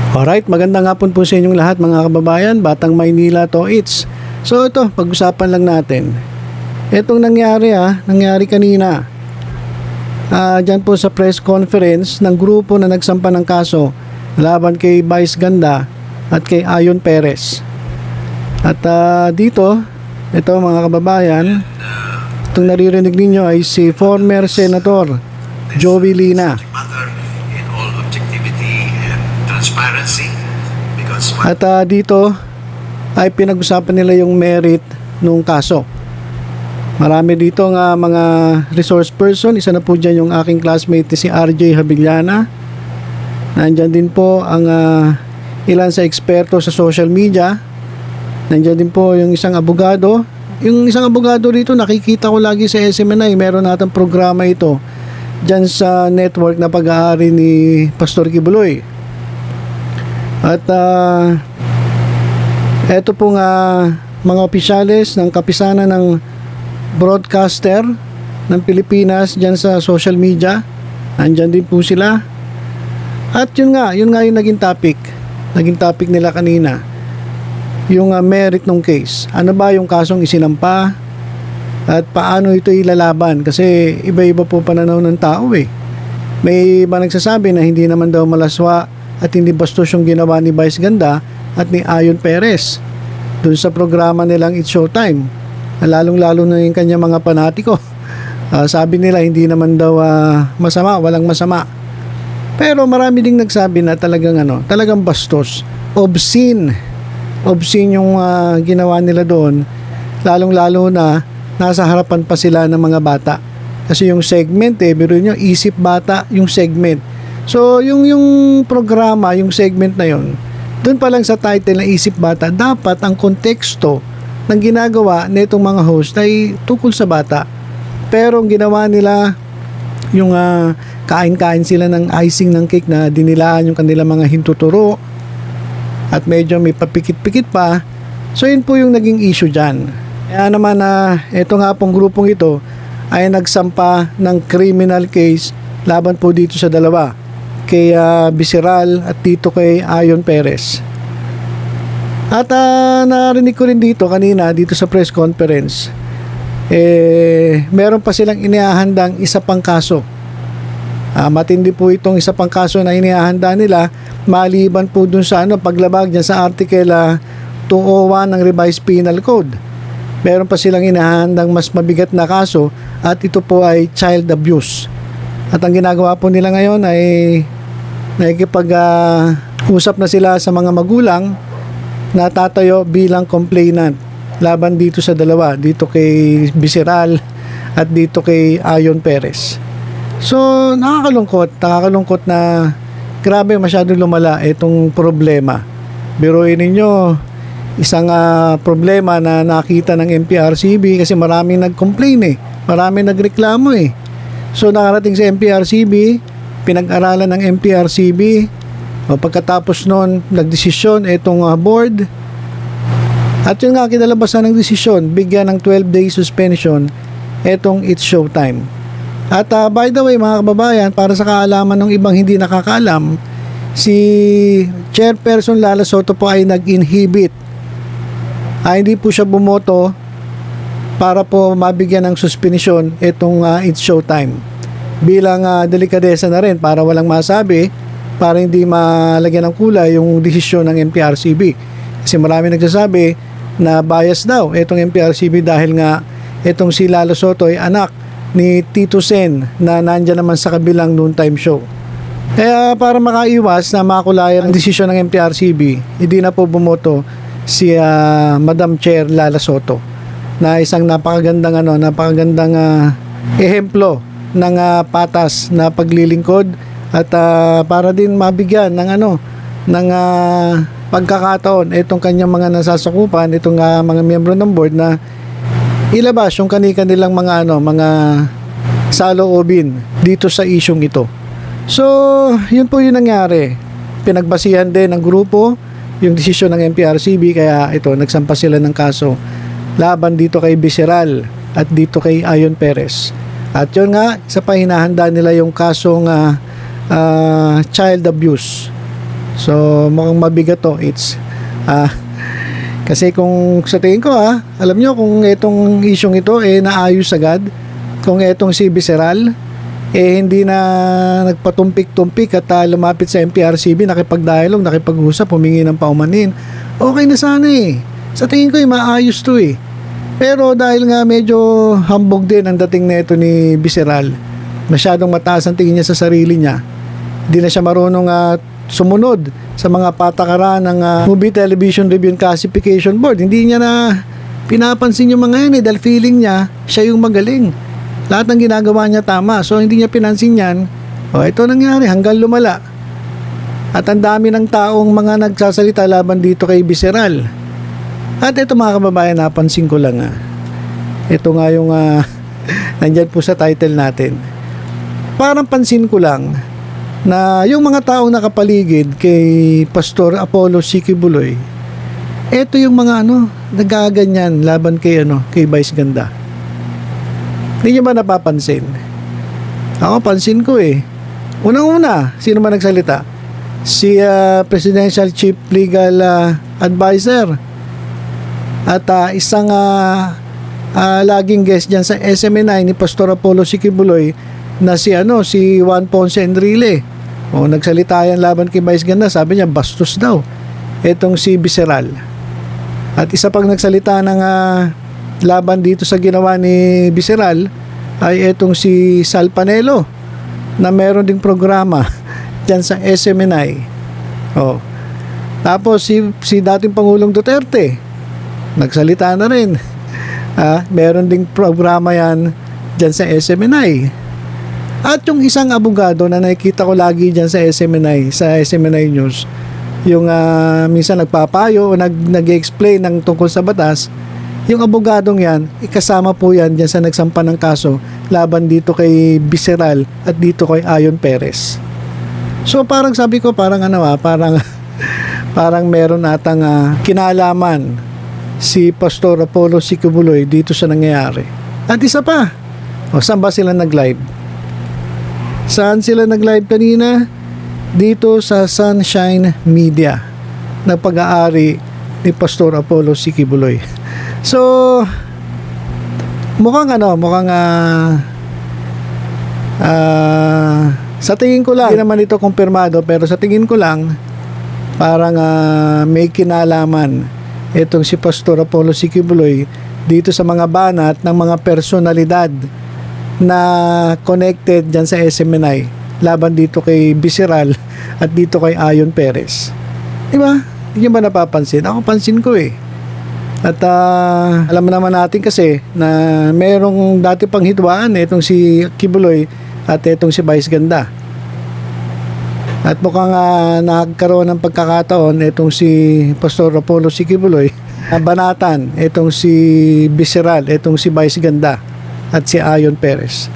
Alright, magandang hapon po sa inyong lahat mga kababayan, Batang Maynila to it's. So ito, pag-usapan lang natin. Itong nangyari kanina. Diyan po sa press conference ng grupo na nagsampa ng kaso laban kay Vice Ganda at kay Ayon Perez. At dito, ito mga kababayan, itong naririnig ninyo ay si former Senator Joey Lina. At dito ay pinag-usapan nila yung merit nung kaso. Marami dito nga mga resource person. Isa na po dyan yung aking classmate si RJ Habillana. Nandyan din po ang ilan sa eksperto sa social media. Nandyan din po yung isang abogado. Yung isang abogado dito nakikita ko lagi sa SMNI. Meron natang programa ito dyan sa network na pag-aari ni Pastor Kibuloy. At eto pong mga opisyales ng kapisanan ng broadcaster ng Pilipinas dyan sa social media, andyan din po sila. At yun nga yung naging topic nila kanina, yung merit ng case. Ano ba yung kasong isinampa at paano ito ilalaban, kasi iba-iba po pananaw ng tao eh. May iba nagsasabi na hindi naman daw malaswa at hindi bastos yung ginawa ni Vice Ganda at ni Ayon Perez dun sa programa nilang It's Showtime, lalong-lalo na yung kanya mga panatiko. Sabi nila hindi naman daw masama, walang masama. Pero marami ding nagsabi na talagang bastos, obscene yung ginawa nila doon, lalong-lalo na nasa harapan pa sila ng mga bata. Kasi yung segment biro nyo, isip bata yung segment. So, yung programa, yung segment na yon, doon pa lang sa title na Isip Bata, dapat ang konteksto ng ginagawa nitong mga host ay tungkol sa bata. Pero ang ginawa nila, yung kain-kain sila ng icing ng cake na dinilaan yung kanilang mga hintuturo at medyo may papikit-pikit pa. So, yun po yung naging issue dyan. Kaya naman ito nga pong grupong ito ay nagsampa ng criminal case laban po dito sa dalawa, kay Bisiral at dito kay Ayon Perez. At narinig ko rin dito kanina dito sa press conference, meron pa silang inihahandang isa pang kaso. Matindi po itong isa pang kaso na inihahanda nila, maliban po dun sa paglabag dyan sa article 201 ng Revised Penal Code. Meron pa silang inihahandang mas mabigat na kaso at ito po ay child abuse. At ang ginagawa po nila ngayon ay nakikipag-usap na sila sa mga magulang na tatayo bilang complainant laban dito sa dalawa, dito kay Bisiral at dito kay Ayon Perez. So nakakalungkot na grabe, masyadong lumala itong problema. Biruin ninyo, isang problema na nakita ng MPRCB kasi maraming nag-complain maraming nagreklamo So nakarating sa MPRCB, pinag-aralan ng MPRCB, pagkatapos noon nagdesisyon itong board, at yun nga kinalabasan ng desisyon, bigyan ng 12-day suspension itong It's Showtime. At by the way mga kababayan, para sa kaalaman ng ibang hindi nakakaalam, si Chairperson Lala Soto po ay nag-inhibit, hindi po siya bumoto para po mabigyan ng suspension itong It's Showtime. Bilang delikadesa na rin para walang masabi, para hindi malagyan ng kulay yung desisyon ng MPRCB. Kasi marami nagsasabi na bias daw itong MPRCB dahil nga itong si Lala Soto ay anak ni Tito Sen na nandyan naman sa kabilang noontime show. Kaya para makaiwas na makulayan ang desisyon ng MPRCB, hindi na po bumoto si Madam Chair Lala Soto, na isang napakagandang ehemplo ng patas na paglilingkod at para din mabigyan ng pagkakataon itong kanyang mga nasasakupan, itong mga miyembro ng board na ilabas yung kanilang mga saloobin dito sa isyung ito. So, yun po yung nangyari. Pinagbasihan din ng grupo yung desisyon ng MPRCB, kaya ito nagsampa sila ng kaso laban dito kay Bisiral at dito kay Ayon Perez. At yun nga, isa pa hinahanda nila yung kasong child abuse. So mukhang mabigat to. It's kasi kung sa tingin ko alam nyo kung itong isyong ito naayos agad, kung itong si Visceral hindi na nagpatumpik-tumpik at lumapit sa MPRCB, nakipag-dialogue, nakipag-usap, humingi ng paumanin, okay na sana sa tingin ko maayos to Pero dahil nga medyo hambog din ang dating nito ni Visceral, masyadong mataas ang tingin niya sa sarili niya, hindi na siya marunong sumunod sa mga patakaran ng Movie Television Review and Classification Board. Hindi niya na pinapansin yung mga yan dahil feeling niya siya yung magaling. Lahat ng ginagawa niya tama. So hindi niya pinansin yan. Ito nangyari hanggang lumala. At ang dami ng taong mga nagsasalita laban dito kay Visceral. At ito mga kababayan, napansin ko lang ito nga yung nandyan po sa title natin. Parang pansin ko lang na yung mga taong nakapaligid kay Pastor Apollo C. Quiboloy, ito yung mga nagaganyan laban kay kay Vice Ganda. Hindi niyo ba napapansin? Ako pansin ko Unang-una, sino ba nagsalita? Si Presidential Chief Legal Advisor at isang laging guest dyan sa SMNI ni Pastor Apollo C. Quiboloy na si Juan Ponce Enrile. Nagsalita yan laban kay Vice Ganda, sabi niya bastos daw etong si Visceral. At isa pang nagsalita ng laban dito sa ginawa ni Visceral ay etong si Sal Panelo na meron ding programa dyan sa SMNI. Tapos si dating Pangulong Duterte nagsalita na rin. Meron ding programa yan dyan sa SMNI. At yung isang abogado na nakikita ko lagi dyan sa SMNI News, yung minsan nagpapayo o nag-explain ng tungkol sa batas, yung abogadong yan, ikasama po yan dyan sa nagsampa ng kaso laban dito kay Visceral at dito kay Ayon Perez. So parang sabi ko, parang parang meron atang kinalaman si Pastor Apollo C. Quiboloy dito sa nangyayari. At isa pa, saan ba sila nag-live? Saan sila nag-live kanina? Dito sa Sunshine Media na pag-aari ni Pastor Apollo C. Quiboloy. So mukhang sa tingin ko lang, hindi naman ito kumpirmado, pero sa tingin ko lang parang may kinalaman itong si Pastor Apollo C. Quiboloy dito sa mga banat ng mga personalidad na connected dyan sa SMNI laban dito kay Visceral at dito kay Ayon Perez. Diba? Hindi nyo ba napapansin? Ako pansin ko At alam naman natin kasi na merong dati pang hitwaan itong si Quiboloy at itong si Vice Ganda. At mukhang nagkaroon ng pagkakataon itong si Pastor Apollo C. Quiboloy banatan itong si Visceral, itong si Vice Ganda at si Ayon Perez.